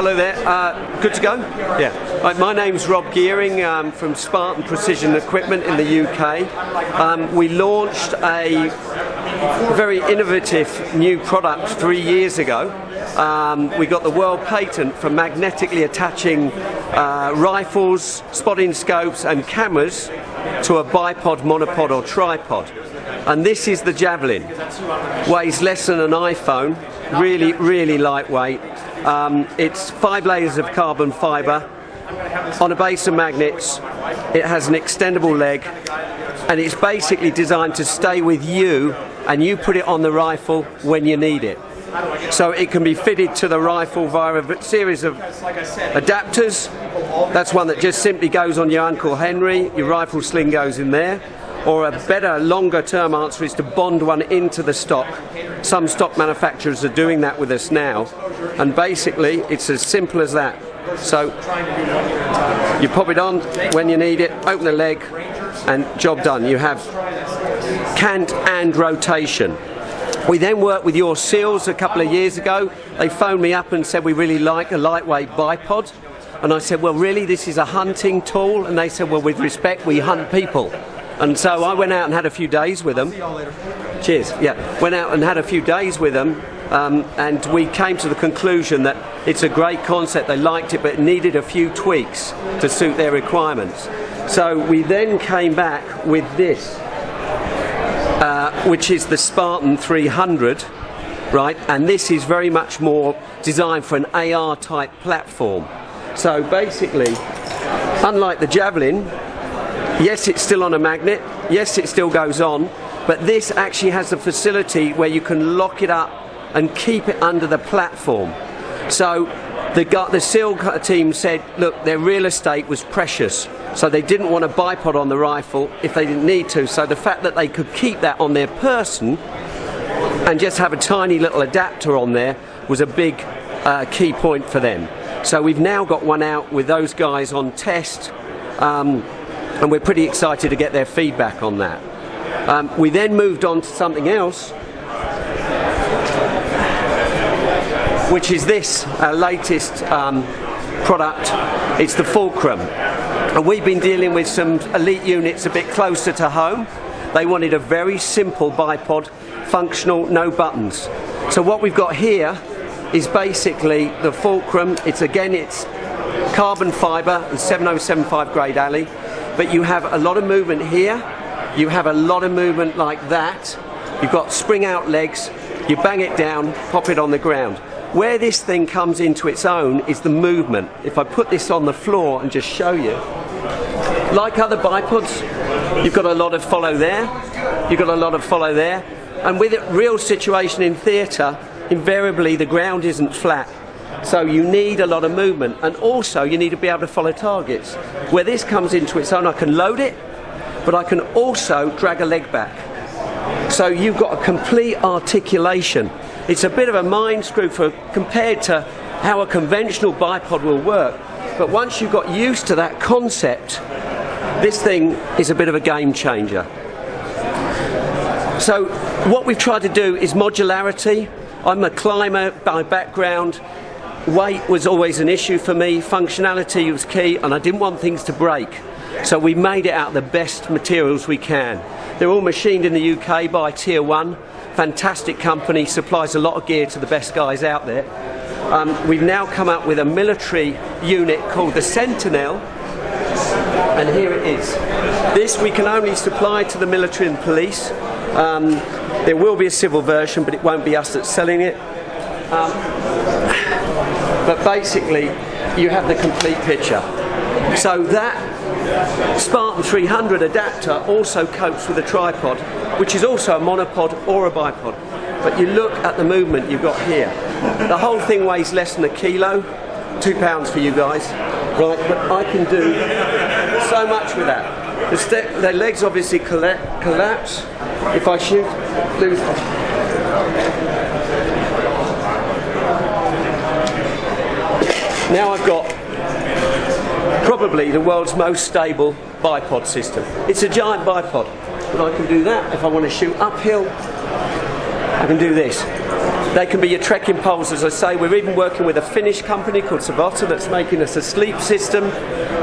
Hello there. Good to go? Yeah. Right, my name's Rob Gearing from Spartan Precision Equipment in the UK. We launched a very innovative new product 3 years ago. We got the world patent for magnetically attaching rifles, spotting scopes and cameras to a bipod, monopod or tripod. And this is the Javelin. Weighs less than an iPhone, really lightweight. It's 5 layers of carbon fibre on a base of magnets. It has an extendable leg and it's basically designed to stay with you and you put it on the rifle when you need it. So it can be fitted to the rifle via a series of adapters. That's one that just simply goes on your Uncle Henry, your rifle sling goes in there. Or a better, longer term answer is to bond one into the stock. Some stock manufacturers are doing that with us now. And basically, it's as simple as that. So, you pop it on when you need it, open the leg, and job done. You have cant and rotation. We then worked with Your Seals a couple of years ago. They phoned me up and said, we really like a lightweight bipod. And I said, well, really, this is a hunting tool? And they said, well, with respect, we hunt people. And so I went out and had a few days with them. Cheers. Yeah, went out and had a few days with them, and we came to the conclusion that it's a great concept. They liked it, but it needed a few tweaks to suit their requirements. So we then came back with this, which is the Spartan 300, right? And this is very much more designed for an AR type platform. So basically, unlike the Javelin, yes, it's still on a magnet, yes, it still goes on, but this actually has a facility where you can lock it up and keep it under the platform. So the SEAL team said, look, their real estate was precious, so they didn't want a bipod on the rifle if they didn't need to. So the fact that they could keep that on their person and just have a tiny little adapter on there was a big key point for them. So we've now got one out with those guys on test. And we're pretty excited to get their feedback on that. We then moved on to something else, which is this, our latest product. It's the Fulcrum. And we've been dealing with some elite units a bit closer to home. They wanted a very simple bipod, functional, no buttons. So what we've got here is basically the Fulcrum. It's carbon fibre and 7075 grade alley. But you have a lot of movement here, you have a lot of movement like that, you've got spring out legs, you bang it down, pop it on the ground. Where this thing comes into its own is the movement. If I put this on the floor and just show you, like other bipods, you've got a lot of follow there, you've got a lot of follow there, and with a real situation in theatre, invariably the ground isn't flat. So you need a lot of movement, and also you need to be able to follow targets. Where this comes into its own, I can load it, but I can also drag a leg back. So you've got a complete articulation. It's a bit of a mind screw compared to how a conventional bipod will work. But once you've got used to that concept, this thing is a bit of a game changer. So what we've tried to do is modularity. I'm a climber by background. Weight was always an issue for me, functionality was key, and I didn't want things to break. So we made it out of the best materials we can. They're all machined in the UK by Tier 1, fantastic company, supplies a lot of gear to the best guys out there. We've now come up with a military unit called the Sentinel, and here it is. This we can only supply to the military and police. There will be a civil version, but it won't be us that's selling it. But basically, you have the complete picture. So that Spartan 300 adapter also copes with a tripod, which is also a monopod or a bipod. But you look at the movement you've got here. The whole thing weighs less than a kilo, 2 pounds for you guys, right? But I can do so much with that. The legs obviously collapse. If I shoot, lose. Now I've got probably the world's most stable bipod system. It's a giant bipod, but I can do that. If I want to shoot uphill, I can do this. They can be your trekking poles, as I say. We're even working with a Finnish company called Spartan that's making us a sleep system,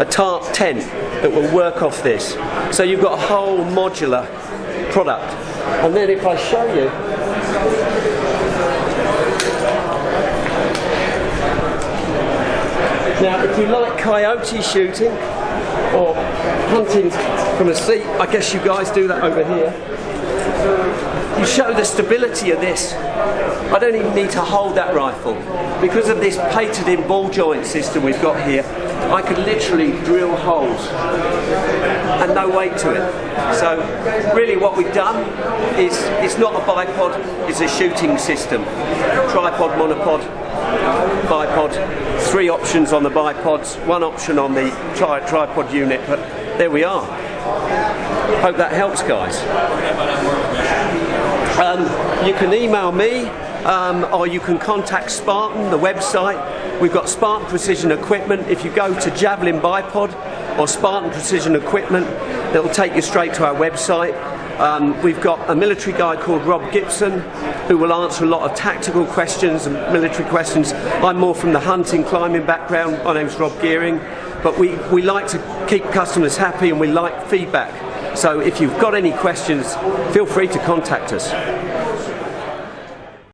a tarp tent that will work off this. So you've got a whole modular product. And then if I show you, now if you like coyote shooting or hunting from a seat, I guess you guys do that over here. You show the stability of this. I don't even need to hold that rifle. Because of this painted-in ball joint system we've got here, I could literally drill holes and no weight to it. So really what we've done is, it's not a bipod, it's a shooting system. Tripod, monopod, bipod, 3 options on the bipods, 1 option on the tripod unit, but there we are. Hope that helps, guys. You can email me or you can contact Spartan, the website. We've got Spartan Precision Equipment. If you go to Javelin Bipod or Spartan Precision Equipment, it'll take you straight to our website. We've got a military guy called Rob Gibson who will answer a lot of tactical questions and military questions. I'm more from the hunting, climbing background. My name's Rob Gearing, but we like to keep customers happy and we like feedback. So if you've got any questions, feel free to contact us.